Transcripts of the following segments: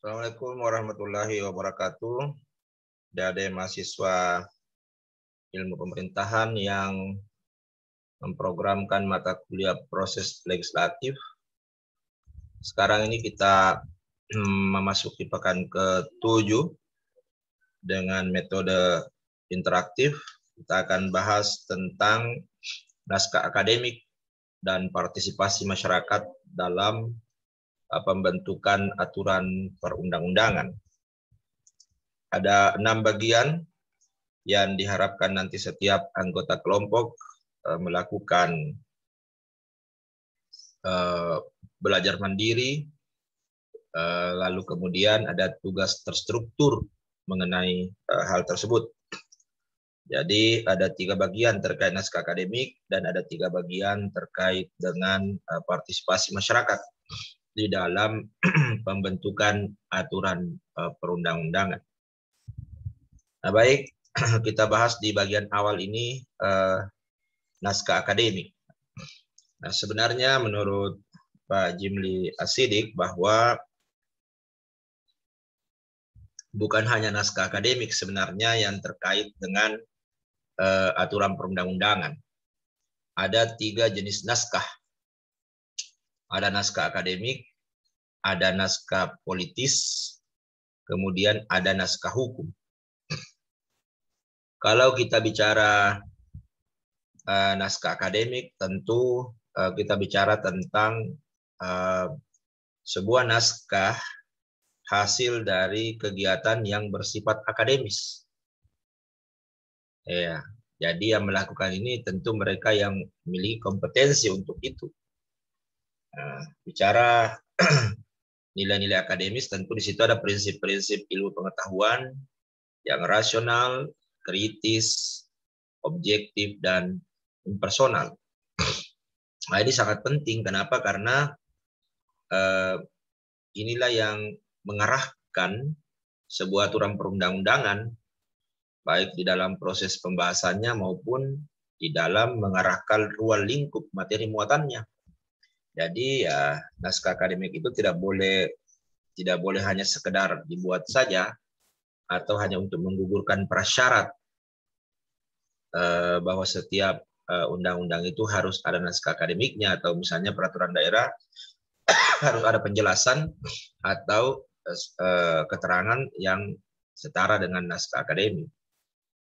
Assalamualaikum warahmatullahi wabarakatuh. Dari mahasiswa ilmu pemerintahan yang memprogramkan mata kuliah proses legislatif. Sekarang ini kita memasuki pekan ke-7 dengan metode interaktif. Kita akan bahas tentang naskah akademik dan partisipasi masyarakat dalam pembentukan aturan perundang-undangan. Ada 6 bagian yang diharapkan nanti setiap anggota kelompok melakukan belajar mandiri, lalu kemudian ada tugas terstruktur mengenai hal tersebut. Jadi ada 3 bagian terkait naskah akademik dan ada 3 bagian terkait dengan partisipasi masyarakat di dalam pembentukan aturan perundang-undangan. Nah, baik, kita bahas di bagian awal ini naskah akademik. Nah, sebenarnya menurut Pak Jimli Asidik bahwa bukan hanya naskah akademik sebenarnya yang terkait dengan aturan perundang-undangan. Ada 3 jenis naskah. Ada naskah akademik, ada naskah politis, kemudian ada naskah hukum. Kalau kita bicara naskah akademik, tentu kita bicara tentang sebuah naskah hasil dari kegiatan yang bersifat akademis. Ya, jadi yang melakukan ini tentu mereka yang memiliki kompetensi untuk itu. Bicara nilai-nilai akademis, tentu di situ ada prinsip-prinsip ilmu pengetahuan yang rasional, kritis, objektif, dan impersonal. Nah, ini sangat penting. Kenapa? Karena inilah yang mengarahkan sebuah aturan perundang-undangan, baik di dalam proses pembahasannya maupun di dalam mengarahkan ruang lingkup materi muatannya. Jadi ya naskah akademik itu tidak boleh hanya sekedar dibuat saja atau hanya untuk menggugurkan prasyarat bahwa setiap undang-undang itu harus ada naskah akademiknya, atau misalnya peraturan daerah harus ada penjelasan atau keterangan yang setara dengan naskah akademik.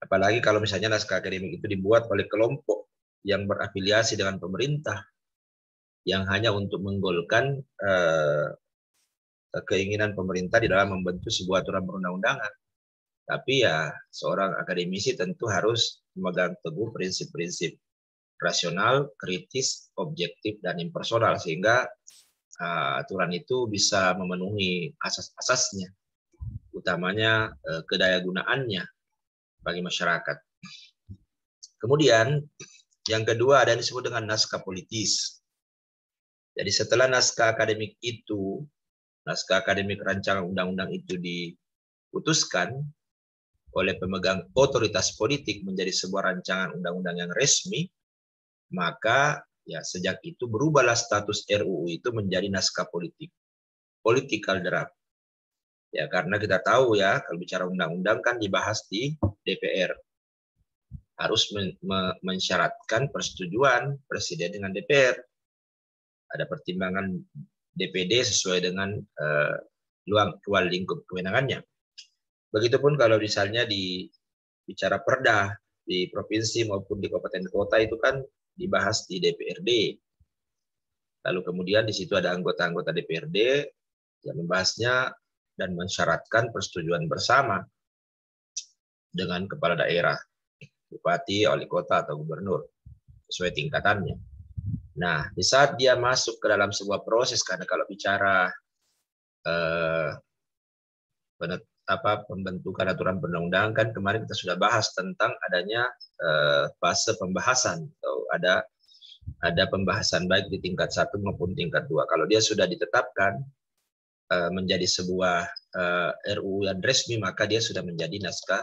Apalagi kalau misalnya naskah akademik itu dibuat oleh kelompok yang berafiliasi dengan pemerintah, yang hanya untuk menggolkan keinginan pemerintah di dalam membentuk sebuah aturan perundang-undangan. Tapi ya seorang akademisi tentu harus memegang teguh prinsip-prinsip rasional, kritis, objektif, dan impersonal, sehingga aturan itu bisa memenuhi asas-asasnya, utamanya kedayagunaannya bagi masyarakat. Kemudian yang kedua ada yang disebut dengan naskah politis. Jadi setelah naskah akademik rancangan undang-undang itu diputuskan oleh pemegang otoritas politik menjadi sebuah rancangan undang-undang yang resmi, maka ya sejak itu berubahlah status RUU itu menjadi naskah politik, political draft. Ya, karena kita tahu ya, kalau bicara undang-undang kan dibahas di DPR. Harus mensyaratkan persetujuan presiden dengan DPR. Ada pertimbangan DPD sesuai dengan ruang lingkup kewenangannya. Begitupun kalau misalnya bicara perda di provinsi maupun di kabupaten kota itu kan dibahas di DPRD. Lalu kemudian di situ ada anggota-anggota DPRD yang membahasnya dan mensyaratkan persetujuan bersama dengan kepala daerah, bupati, wali kota, atau gubernur sesuai tingkatannya. Nah, di saat dia masuk ke dalam sebuah proses, karena kalau bicara pembentukan aturan perundang-undangan kan kemarin kita sudah bahas tentang adanya fase pembahasan, atau ada pembahasan baik di tingkat 1 maupun tingkat 2. Kalau dia sudah ditetapkan menjadi sebuah RUU yang resmi, maka dia sudah menjadi naskah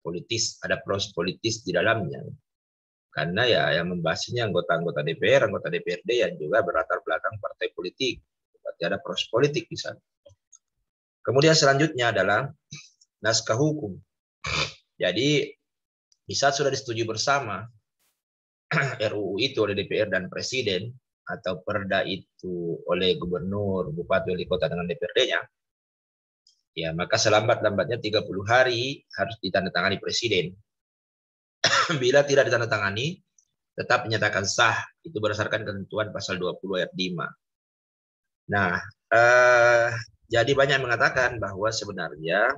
politis, ada proses politis di dalamnya. Karena ya yang membahasnya anggota-anggota DPR, anggota DPRD yang juga berlatar belakang partai politik. Berarti ada proses politik di sana. Kemudian selanjutnya adalah naskah hukum. Jadi di saat sudah disetujui bersama RUU itu oleh DPR dan Presiden, atau Perda itu oleh Gubernur, Bupati, Wali Kota dengan DPRD-nya, ya maka selambat-lambatnya 30 hari harus ditandatangani Presiden. Bila tidak ditandatangani, tetap menyatakan sah. Itu berdasarkan ketentuan pasal 20 ayat 5. Nah, jadi banyak yang mengatakan bahwa sebenarnya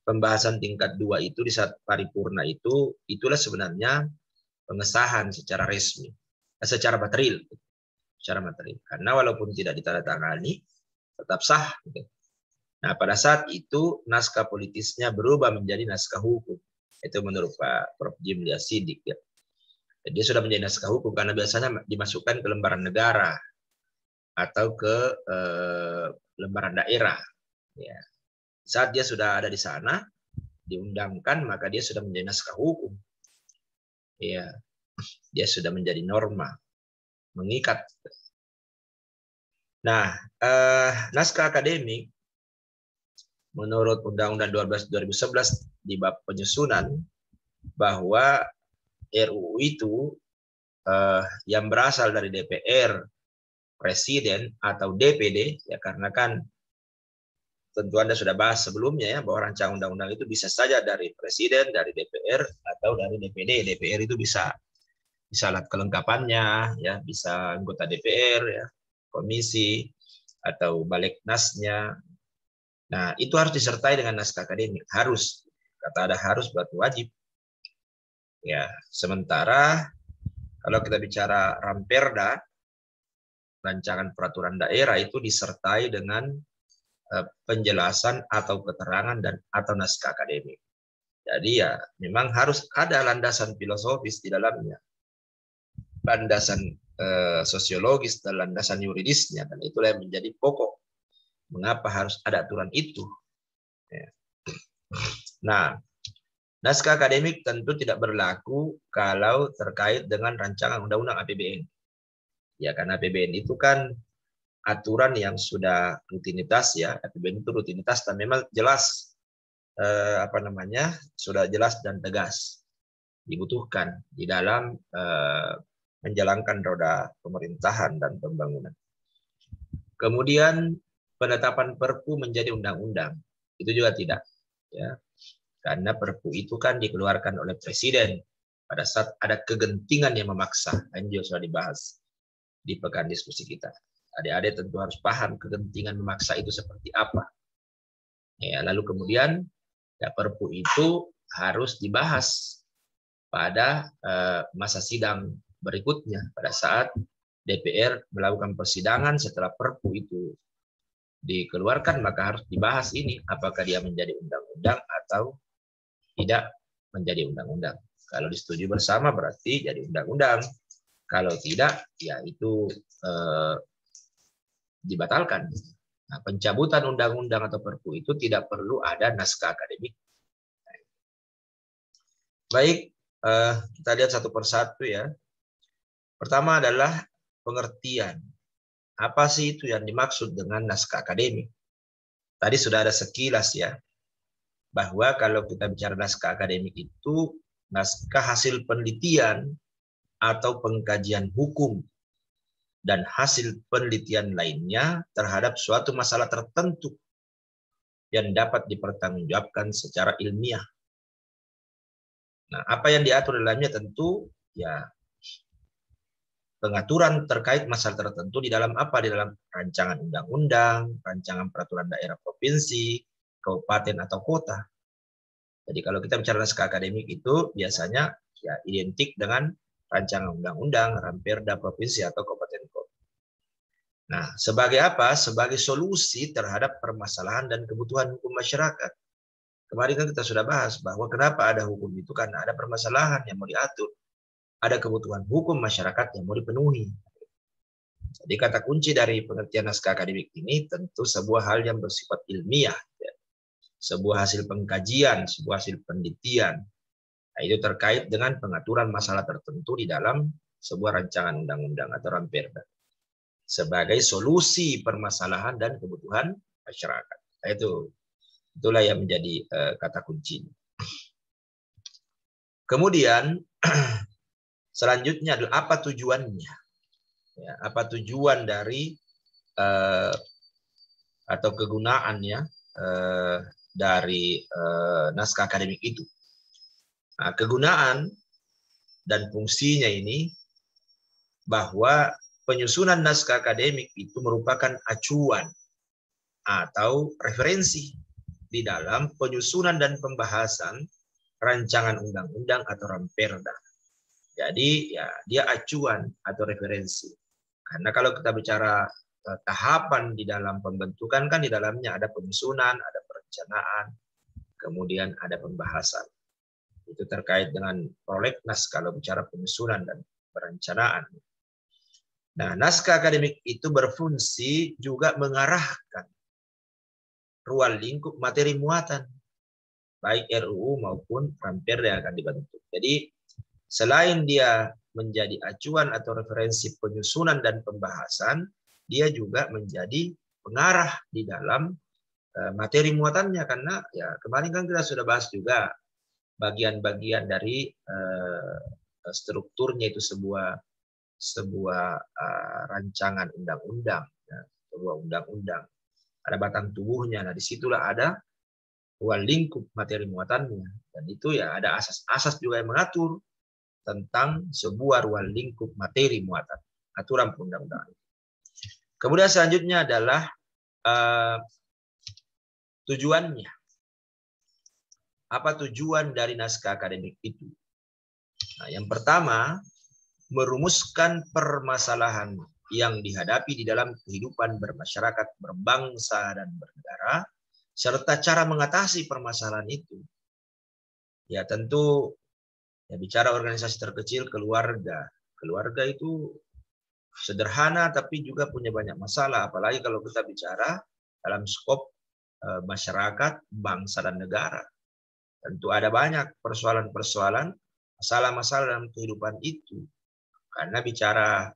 pembahasan tingkat 2 itu di saat paripurna itu, itulah sebenarnya pengesahan secara resmi, secara material. Karena walaupun tidak ditandatangani, tetap sah. Nah, pada saat itu naskah politisnya berubah menjadi naskah hukum. Itu menurut Pak Prof. Jimli Sidik. Ya. Dia sudah menjadi naskah hukum karena biasanya dimasukkan ke lembaran negara atau ke lembaran daerah. Ya. Saat dia sudah ada di sana, diundangkan, maka dia sudah menjadi naskah hukum. Ya, dia sudah menjadi norma, mengikat. Nah, naskah akademik menurut Undang-Undang 12 2011 di bab penyusunan bahwa RUU itu yang berasal dari DPR, Presiden atau DPD, ya karena kan tentu Anda sudah bahas sebelumnya ya bahwa rancangan undang-undang itu bisa saja dari Presiden, dari DPR atau dari DPD. DPR itu bisa alat kelengkapannya, ya bisa anggota DPR, ya komisi atau Balegnasnya. Nah itu harus disertai dengan naskah akademik, harus. Kata ada harus berarti wajib. Ya sementara kalau kita bicara Ramperda, rancangan peraturan daerah itu disertai dengan penjelasan atau keterangan dan atau naskah akademik. Jadi ya memang harus ada landasan filosofis di dalamnya, landasan sosiologis dan landasan yuridisnya, dan itulah yang menjadi pokok mengapa harus ada aturan itu. Ya. Nah, naskah akademik tentu tidak berlaku kalau terkait dengan rancangan undang-undang APBN. Ya karena APBN itu kan aturan yang sudah rutinitas ya, APBN itu rutinitas dan memang jelas sudah jelas dan tegas dibutuhkan di dalam menjalankan roda pemerintahan dan pembangunan. Kemudian penetapan Perpu menjadi undang-undang itu juga tidak, ya karena Perpu itu kan dikeluarkan oleh Presiden pada saat ada kegentingan yang memaksa. Ini juga sudah dibahas di pekan diskusi kita. Adik-adik tentu harus paham kegentingan memaksa itu seperti apa. Ya, lalu kemudian ya, Perpu itu harus dibahas pada masa sidang berikutnya pada saat DPR melakukan persidangan setelah Perpu itu dikeluarkan, maka harus dibahas ini apakah dia menjadi undang-undang atau tidak menjadi undang-undang. Kalau disetujui bersama berarti jadi undang-undang. Kalau tidak, ya itu dibatalkan. Nah, pencabutan undang-undang atau Perpu itu tidak perlu ada naskah akademik. Baik, kita lihat satu persatu ya. Pertama adalah pengertian. Apa sih itu yang dimaksud dengan naskah akademik? Tadi sudah ada sekilas ya, bahwa kalau kita bicara naskah akademik itu naskah hasil penelitian atau pengkajian hukum dan hasil penelitian lainnya terhadap suatu masalah tertentu yang dapat dipertanggungjawabkan secara ilmiah. Nah, apa yang diatur dalamnya tentu ya pengaturan terkait masalah tertentu di dalam apa? Di dalam rancangan undang-undang, rancangan peraturan daerah provinsi, kabupaten atau kota. Jadi kalau kita bicara naskah akademik itu biasanya ya identik dengan rancangan undang-undang, Ramperda provinsi atau kabupaten kota. Nah, sebagai apa? Sebagai solusi terhadap permasalahan dan kebutuhan hukum masyarakat. Kemarin kan kita sudah bahas bahwa kenapa ada hukum itu karena ada permasalahan yang mau diatur. Ada kebutuhan hukum masyarakat yang mau dipenuhi. Jadi kata kunci dari pengertian naskah akademik ini tentu sebuah hal yang bersifat ilmiah. Ya. Sebuah hasil pengkajian, sebuah hasil penelitian. Nah, itu terkait dengan pengaturan masalah tertentu di dalam sebuah rancangan undang-undang atau Ramperda. Sebagai solusi permasalahan dan kebutuhan masyarakat. Nah, itulah yang menjadi kata kunci. Kemudian selanjutnya adalah apa tujuannya? Ya, apa tujuan dari atau kegunaannya dari naskah akademik itu? Nah, kegunaan dan fungsinya ini bahwa penyusunan naskah akademik itu merupakan acuan atau referensi di dalam penyusunan dan pembahasan rancangan undang-undang atau ramperda. Jadi ya dia acuan atau referensi. Karena kalau kita bicara tahapan di dalam pembentukan kan di dalamnya ada penyusunan, ada perencanaan, kemudian ada pembahasan. Itu terkait dengan prolegnas kalau bicara penyusunan dan perencanaan. Nah, naskah akademik itu berfungsi juga mengarahkan ruang lingkup materi muatan, baik RUU maupun ramperda yang akan dibentuk. Jadi, selain dia menjadi acuan atau referensi penyusunan dan pembahasan, dia juga menjadi pengarah di dalam materi muatannya. Karena ya kemarin kan kita sudah bahas juga bagian-bagian dari strukturnya itu sebuah rancangan undang-undang, ya, sebuah undang-undang. Ada batang tubuhnya. Nah, disitulah ada ruang lingkup materi muatannya. Dan itu ya ada asas-asas juga yang mengatur tentang sebuah ruang lingkup materi muatan, aturan perundang-undangan. Kemudian selanjutnya adalah tujuannya. Apa tujuan dari naskah akademik itu? Nah, yang pertama, merumuskan permasalahan yang dihadapi di dalam kehidupan bermasyarakat, berbangsa, dan bernegara, serta cara mengatasi permasalahan itu. Ya tentu, ya bicara organisasi terkecil, keluarga. Keluarga itu sederhana tapi juga punya banyak masalah, apalagi kalau kita bicara dalam skop masyarakat, bangsa, dan negara. Tentu ada banyak persoalan-persoalan, masalah-masalah dalam kehidupan itu. Karena bicara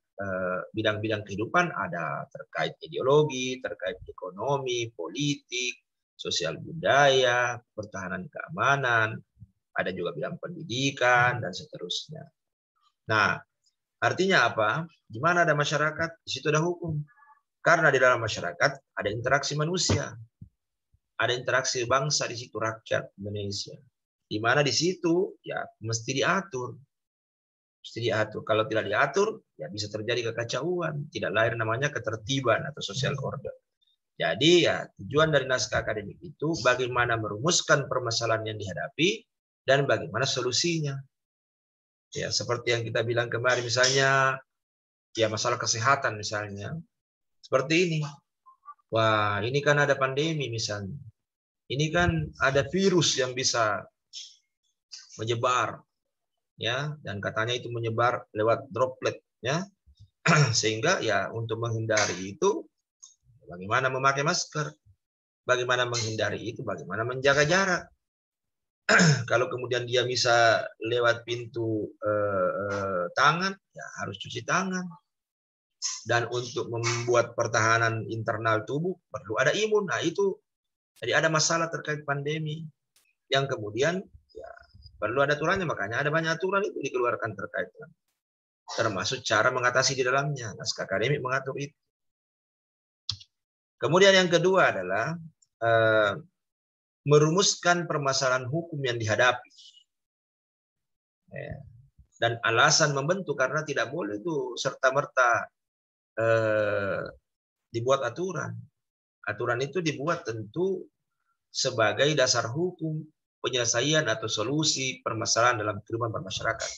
bidang-bidang kehidupan ada terkait ideologi, terkait ekonomi, politik, sosial budaya, pertahanan keamanan, ada juga bidang pendidikan, dan seterusnya. Nah, artinya apa? Di mana ada masyarakat, di situ ada hukum. Karena di dalam masyarakat ada interaksi manusia, ada interaksi bangsa di situ, rakyat Indonesia. Di mana di situ ya mesti diatur. Mesti diatur. Kalau tidak diatur, ya bisa terjadi kekacauan. Tidak lain namanya ketertiban atau social order. Jadi ya tujuan dari naskah akademik itu bagaimana merumuskan permasalahan yang dihadapi dan bagaimana solusinya. Ya seperti yang kita bilang kemarin misalnya ya masalah kesehatan misalnya. Seperti ini. Wah, ini kan ada pandemi misalnya. Ini kan ada virus yang bisa menyebar ya, dan katanya itu menyebar lewat droplet ya. Sehingga ya untuk menghindari itu bagaimana memakai masker, bagaimana menghindari itu, bagaimana menjaga jarak. Kalau kemudian dia bisa lewat pintu tangan, ya harus cuci tangan. Dan untuk membuat pertahanan internal tubuh perlu ada imun. Nah itu jadi ada masalah terkait pandemi yang kemudian ya perlu ada aturannya, makanya ada banyak aturan itu dikeluarkan terkait dengan termasuk cara mengatasi di dalamnya. Naskah akademik mengatur itu. Kemudian yang kedua adalah merumuskan permasalahan hukum yang dihadapi. Dan alasan membentuk karena tidak boleh itu serta-merta dibuat aturan. Aturan itu dibuat tentu sebagai dasar hukum penyelesaian atau solusi permasalahan dalam kehidupan bermasyarakat.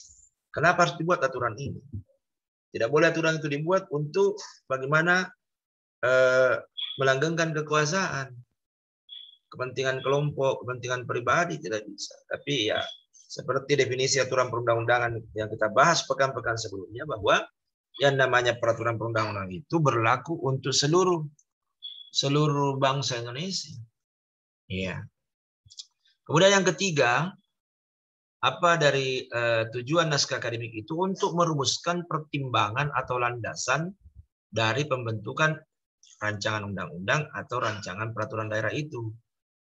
Kenapa harus dibuat aturan ini? Tidak boleh aturan itu dibuat untuk bagaimana melanggengkan kekuasaan, kepentingan kelompok, kepentingan pribadi, tidak bisa. Tapi ya seperti definisi aturan perundang-undangan yang kita bahas pekan-pekan sebelumnya, bahwa yang namanya peraturan perundang-undangan itu berlaku untuk seluruh bangsa Indonesia. Iya. Kemudian yang ketiga, apa dari tujuan naskah akademik itu untuk merumuskan pertimbangan atau landasan dari pembentukan rancangan undang-undang atau rancangan peraturan daerah itu.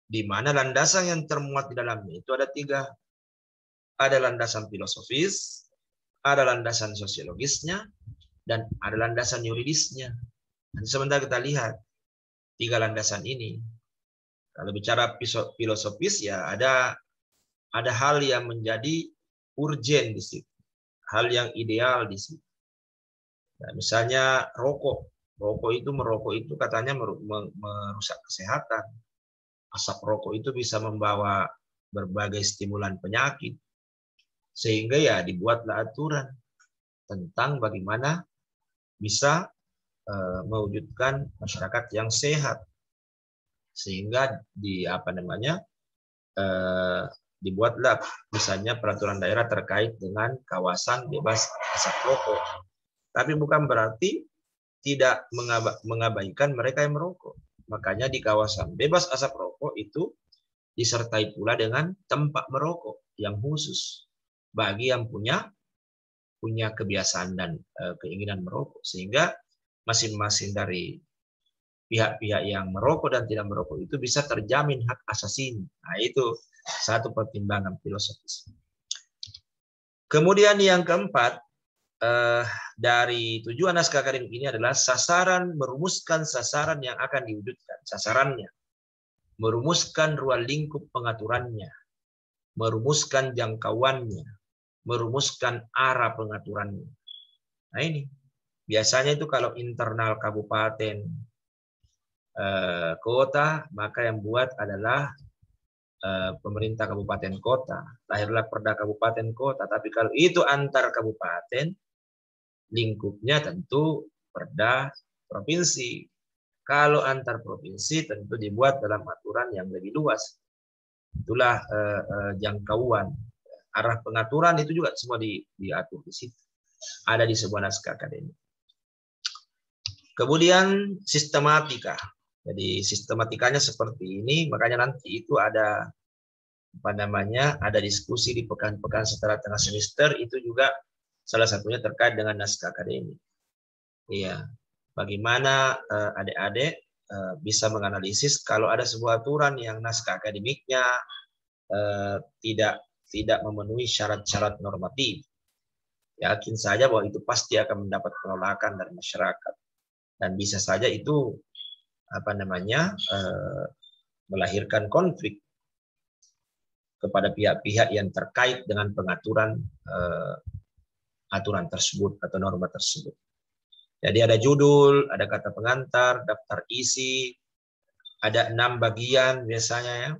Di mana landasan yang termuat di dalamnya itu ada 3. Ada landasan filosofis, ada landasan sosiologisnya, dan ada landasan yuridisnya. Dan sebentar kita lihat 3 landasan ini. Kalau bicara filosofis ya ada hal yang menjadi urgen di situ, hal yang ideal di situ. Nah, misalnya rokok merokok itu katanya merusak kesehatan. Asap rokok itu bisa membawa berbagai stimulan penyakit. Sehingga ya dibuatlah aturan tentang bagaimana bisa mewujudkan masyarakat yang sehat. Sehingga dibuatlah misalnya peraturan daerah terkait dengan kawasan bebas asap rokok. Tapi bukan berarti tidak mengabaikan mereka yang merokok. Makanya di kawasan bebas asap rokok itu disertai pula dengan tempat merokok yang khusus bagi yang punya kebiasaan dan keinginan merokok, sehingga masing-masing dari pihak-pihak yang merokok dan tidak merokok itu bisa terjamin hak asasinya. Nah, itu satu pertimbangan filosofis. Kemudian yang keempat, dari tujuan naskah akademik ini adalah merumuskan sasaran yang akan diwujudkan, sasarannya, merumuskan ruang lingkup pengaturannya, merumuskan jangkauannya, merumuskan arah pengaturannya. Nah ini, biasanya itu kalau internal kabupaten kota, maka yang buat adalah pemerintah kabupaten kota. Lahirlah Perda kabupaten kota. Tapi kalau itu antar kabupaten, lingkupnya tentu Perda provinsi. Kalau antar provinsi tentu dibuat dalam aturan yang lebih luas. Itulah jangkauan. Arah pengaturan itu juga semua diatur di situ. Ada di sebuah naskah akademik. Kemudian sistematika. Jadi sistematikanya seperti ini, makanya nanti itu ada ada diskusi di pekan-pekan setelah tengah semester, itu juga salah satunya terkait dengan naskah akademik. Iya, bagaimana adik-adik bisa menganalisis kalau ada sebuah aturan yang naskah akademiknya tidak memenuhi syarat-syarat normatif. Yakin saja bahwa itu pasti akan mendapat penolakan dari masyarakat, dan bisa saja itu melahirkan konflik kepada pihak-pihak yang terkait dengan pengaturan aturan tersebut atau norma tersebut. Jadi ada judul, ada kata pengantar, daftar isi, ada 6 bagian biasanya ya.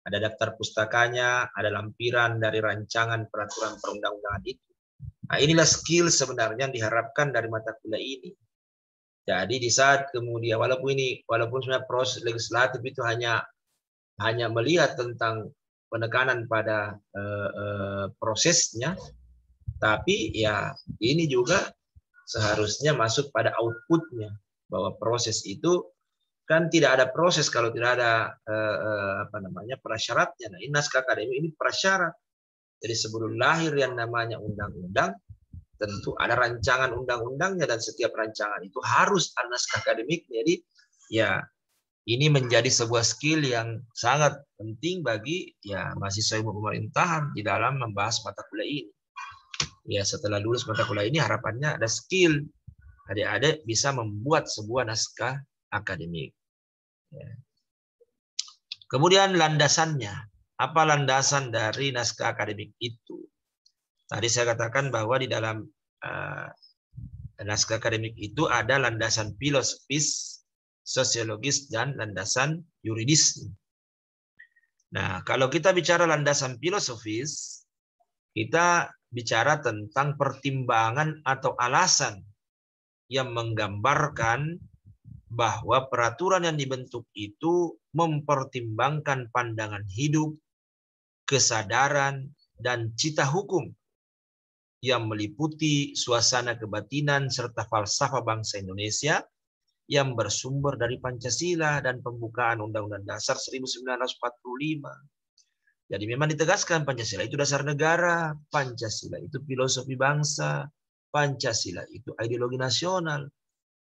Ada daftar pustakanya, ada lampiran dari rancangan peraturan perundang-undangan itu. Nah, inilah skill sebenarnya yang diharapkan dari mata kuliah ini. Jadi di saat kemudian walaupun sebenarnya proses legislatif itu hanya melihat tentang penekanan pada prosesnya, tapi ya ini juga seharusnya masuk pada outputnya, bahwa proses itu kan tidak ada proses kalau tidak ada prasyaratnya. Nah, ini naskah akademik ini prasyarat. Jadi sebelum lahir yang namanya undang-undang, tentu ada rancangan undang-undangnya, dan setiap rancangan itu harus ada naskah akademik. Jadi ya ini menjadi sebuah skill yang sangat penting bagi ya mahasiswa ilmu pemerintahan di dalam membahas mata kuliah ini. Ya setelah lulus mata kuliah ini harapannya ada skill adik-adik bisa membuat sebuah naskah akademik. Ya. Kemudian landasannya, apa landasan dari naskah akademik itu? Tadi saya katakan bahwa di dalam naskah akademik itu ada landasan filosofis, sosiologis, dan landasan yuridis. Nah, kalau kita bicara landasan filosofis, kita bicara tentang pertimbangan atau alasan yang menggambarkan bahwa peraturan yang dibentuk itu mempertimbangkan pandangan hidup, kesadaran, dan cita hukum yang meliputi suasana kebatinan serta falsafah bangsa Indonesia yang bersumber dari Pancasila dan pembukaan Undang-Undang Dasar 1945. Jadi memang ditegaskan Pancasila itu dasar negara, Pancasila itu filosofi bangsa, Pancasila itu ideologi nasional.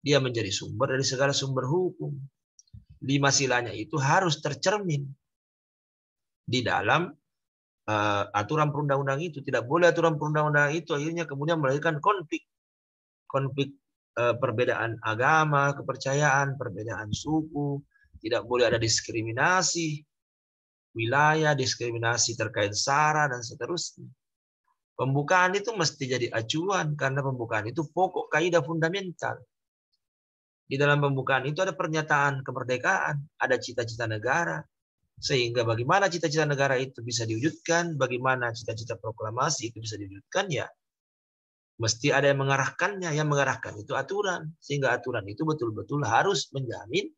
Dia menjadi sumber dari segala sumber hukum. 5 silanya itu harus tercermin di dalam aturan perundang-undang itu. Tidak boleh aturan perundang-undang itu akhirnya kemudian melahirkan konflik perbedaan agama, kepercayaan, perbedaan suku. Tidak boleh ada diskriminasi wilayah, diskriminasi terkait sara, dan seterusnya. Pembukaan itu mesti jadi acuan, karena pembukaan itu pokok kaidah fundamental. Di dalam pembukaan itu ada pernyataan kemerdekaan, ada cita-cita negara. Sehingga bagaimana cita-cita negara itu bisa diwujudkan, bagaimana cita-cita proklamasi itu bisa diwujudkan, ya mesti ada yang mengarahkannya. Yang mengarahkan itu aturan. Sehingga aturan itu betul-betul harus menjamin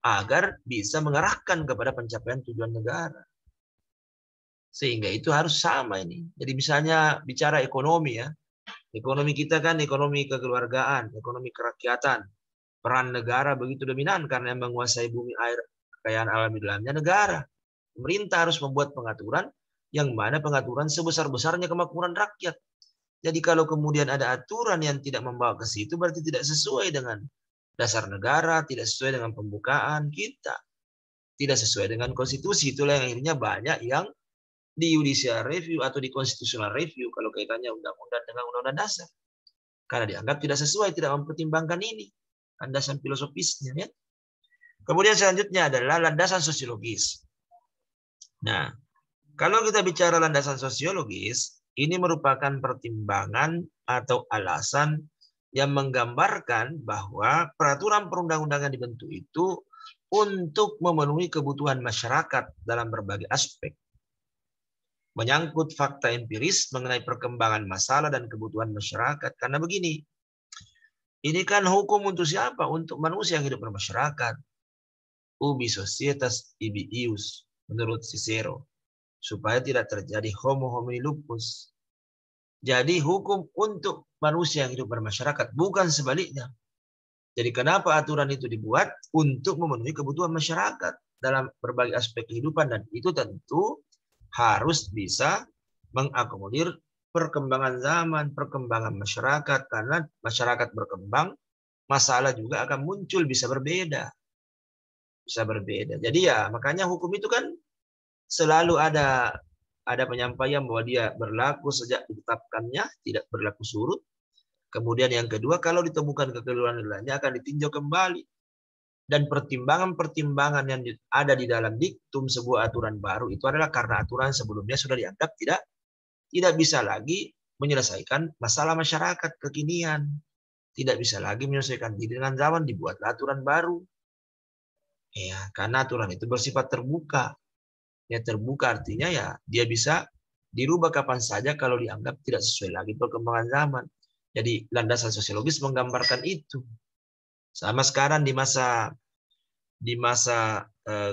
agar bisa mengarahkan kepada pencapaian tujuan negara. Sehingga itu harus sama ini. Jadi misalnya bicara ekonomi ya. Ekonomi kita kan ekonomi kekeluargaan, ekonomi kerakyatan. Peran negara begitu dominan karena yang menguasai bumi, air, kekayaan alam di dalamnya negara. Pemerintah harus membuat pengaturan yang mana pengaturan sebesar-besarnya kemakmuran rakyat. Jadi kalau kemudian ada aturan yang tidak membawa ke situ berarti tidak sesuai dengan dasar negara, tidak sesuai dengan pembukaan kita, tidak sesuai dengan konstitusi. Itulah yang akhirnya banyak yang di judicial review atau di constitutional review kalau kaitannya undang-undang dengan undang-undang dasar. Karena dianggap tidak sesuai, tidak mempertimbangkan ini. Landasan filosofisnya ya. Kemudian selanjutnya adalah landasan sosiologis. Nah, kalau kita bicara landasan sosiologis, ini merupakan pertimbangan atau alasan yang menggambarkan bahwa peraturan perundang-undangan dibentuk itu untuk memenuhi kebutuhan masyarakat dalam berbagai aspek. Menyangkut fakta empiris mengenai perkembangan masalah dan kebutuhan masyarakat. Karena begini, ini kan hukum untuk siapa? Untuk manusia yang hidup bermasyarakat. Ubi societas ibi ius, menurut Cicero. Supaya tidak terjadi homo homini lupus. Jadi hukum untuk manusia yang hidup bermasyarakat, bukan sebaliknya. Jadi kenapa aturan itu dibuat? Untuk memenuhi kebutuhan masyarakat dalam berbagai aspek kehidupan. Dan itu tentu harus bisa mengakomodir perkembangan zaman, perkembangan masyarakat. Karena masyarakat berkembang, masalah juga akan muncul, bisa berbeda. Bisa berbeda. Jadi ya makanya hukum itu kan selalu ada penyampaian bahwa dia berlaku sejak ditetapkannya, tidak berlaku surut. Kemudian yang kedua, kalau ditemukan kekeliruan-kekeliruannya akan ditinjau kembali. Dan pertimbangan-pertimbangan yang ada di dalam diktum sebuah aturan baru itu adalah karena aturan sebelumnya sudah dianggap tidak bisa lagi menyelesaikan masalah masyarakat kekinian. Tidak bisa lagi menyelesaikan diri dengan zaman, dibuatlah aturan baru. Ya, karena aturan itu bersifat terbuka. Ya terbuka artinya ya dia bisa dirubah kapan saja kalau dianggap tidak sesuai lagi perkembangan zaman. Jadi landasan sosiologis menggambarkan itu. Sama sekarang di masa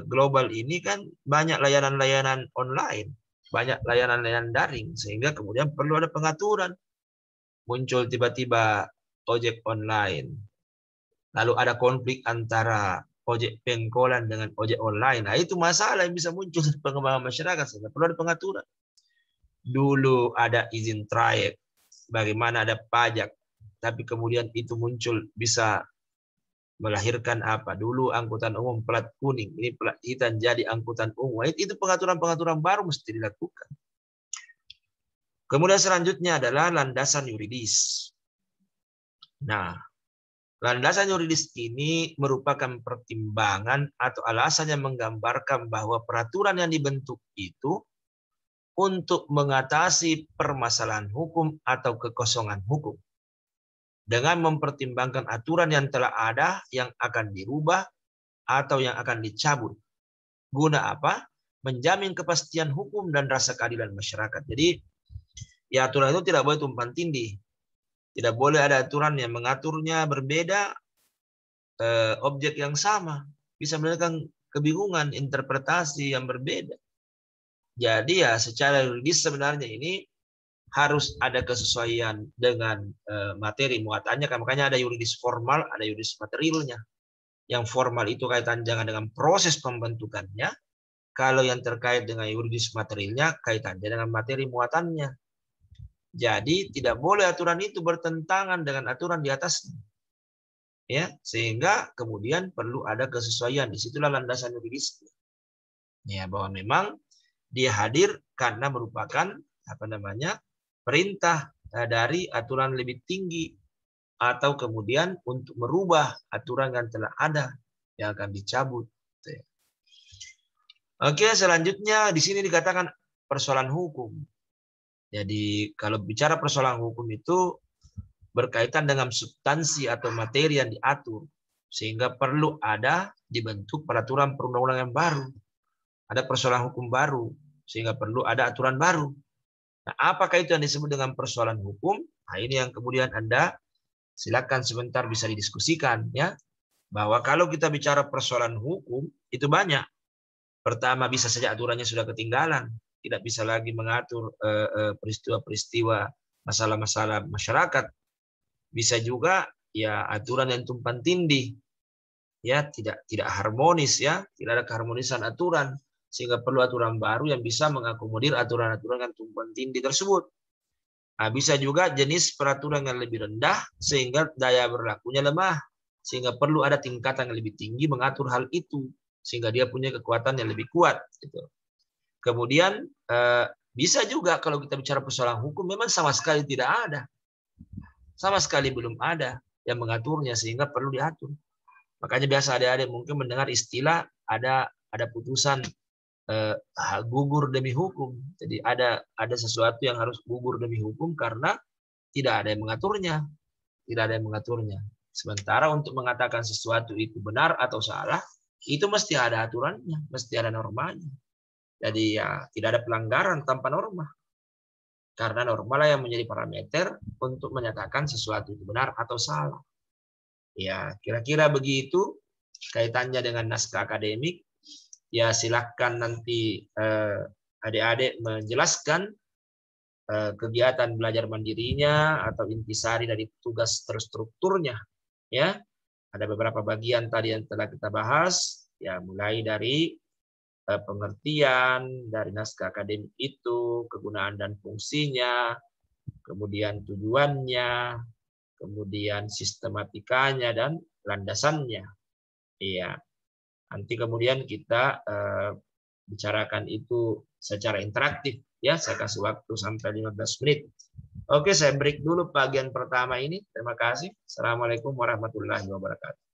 global ini kan banyak layanan-layanan online, banyak layanan-layanan daring, sehingga kemudian perlu ada pengaturan. Muncul tiba-tiba ojek online, lalu ada konflik antara ojek pengkolan dengan ojek online. Nah, itu masalah yang bisa muncul di pengembangan masyarakat. Sehingga perlu ada pengaturan. Dulu ada izin trayek, bagaimana ada pajak, tapi kemudian itu muncul bisa melahirkan apa? Dulu angkutan umum plat kuning, ini plat hitam jadi angkutan umum. Itu pengaturan-pengaturan baru mesti dilakukan. Kemudian selanjutnya adalah landasan yuridis. Nah, landasan yuridis ini merupakan pertimbangan atau alasan yang menggambarkan bahwa peraturan yang dibentuk itu untuk mengatasi permasalahan hukum atau kekosongan hukum. Dengan mempertimbangkan aturan yang telah ada, yang akan dirubah, atau yang akan dicabut. Guna apa? Menjamin kepastian hukum dan rasa keadilan masyarakat. Jadi, ya aturan itu tidak boleh tumpang tindih. Tidak boleh ada aturan yang mengaturnya berbeda, objek yang sama. Bisa menimbulkan kebingungan, interpretasi yang berbeda. Jadi ya secara yuridis sebenarnya ini harus ada kesesuaian dengan materi muatannya. Makanya ada yuridis formal, ada yuridis materialnya. Yang formal itu kaitan dengan proses pembentukannya. Kalau yang terkait dengan yuridis materialnya kaitannya dengan materi muatannya. Jadi tidak boleh aturan itu bertentangan dengan aturan di atasnya. ya, sehingga kemudian perlu ada kesesuaian. Disitulah landasan yuridis, ya, bahwa memang dia hadir karena merupakan apa namanya perintah dari aturan lebih tinggi, atau kemudian untuk merubah aturan yang telah ada yang akan dicabut. Oke, selanjutnya di sini dikatakan persoalan hukum. Jadi kalau bicara persoalan hukum itu berkaitan dengan substansi atau materi yang diatur, sehingga perlu ada dibentuk peraturan perundang-undangan yang baru. Ada persoalan hukum baru, sehingga perlu ada aturan baru. Nah, apakah itu yang disebut dengan persoalan hukum? Nah, ini yang kemudian Anda silakan sebentar bisa didiskusikan, ya. Bahwa kalau kita bicara persoalan hukum itu banyak. Pertama, bisa saja aturannya sudah ketinggalan, tidak bisa lagi mengatur peristiwa-peristiwa, masalah-masalah masyarakat. Bisa juga ya aturan yang tumpang tindih, ya, tidak harmonis, ya, tidak ada keharmonisan aturan, sehingga perlu aturan baru yang bisa mengakomodir aturan-aturan yang tumpang tindih tersebut. Nah, bisa juga jenis peraturan yang lebih rendah sehingga daya berlakunya lemah, sehingga perlu ada tingkatan yang lebih tinggi mengatur hal itu, sehingga dia punya kekuatan yang lebih kuat. Gitu. Kemudian bisa juga kalau kita bicara persoalan hukum memang sama sekali tidak ada, sama sekali belum ada yang mengaturnya sehingga perlu diatur. Makanya biasa adik-adik mungkin mendengar istilah ada putusan gugur demi hukum. Jadi ada sesuatu yang harus gugur demi hukum karena tidak ada yang mengaturnya, tidak ada yang mengaturnya. Sementara untuk mengatakan sesuatu itu benar atau salah, itu mesti ada aturannya, mesti ada normanya. Jadi ya tidak ada pelanggaran tanpa norma. Karena norma lah yang menjadi parameter untuk menyatakan sesuatu itu benar atau salah. Ya, kira-kira begitu kaitannya dengan naskah akademik. Ya, silakan nanti adik-adik menjelaskan kegiatan belajar mandirinya atau intisari dari tugas terstrukturnya. Ya, ada beberapa bagian tadi yang telah kita bahas, ya, mulai dari pengertian dari naskah akademik itu, kegunaan dan fungsinya, kemudian tujuannya, kemudian sistematikanya dan landasannya. Iya. Nanti kemudian kita bicarakan itu secara interaktif, ya. Saya kasih waktu sampai 15 menit. Oke, saya break dulu bagian pertama ini. Terima kasih. Assalamualaikum warahmatullahi wabarakatuh.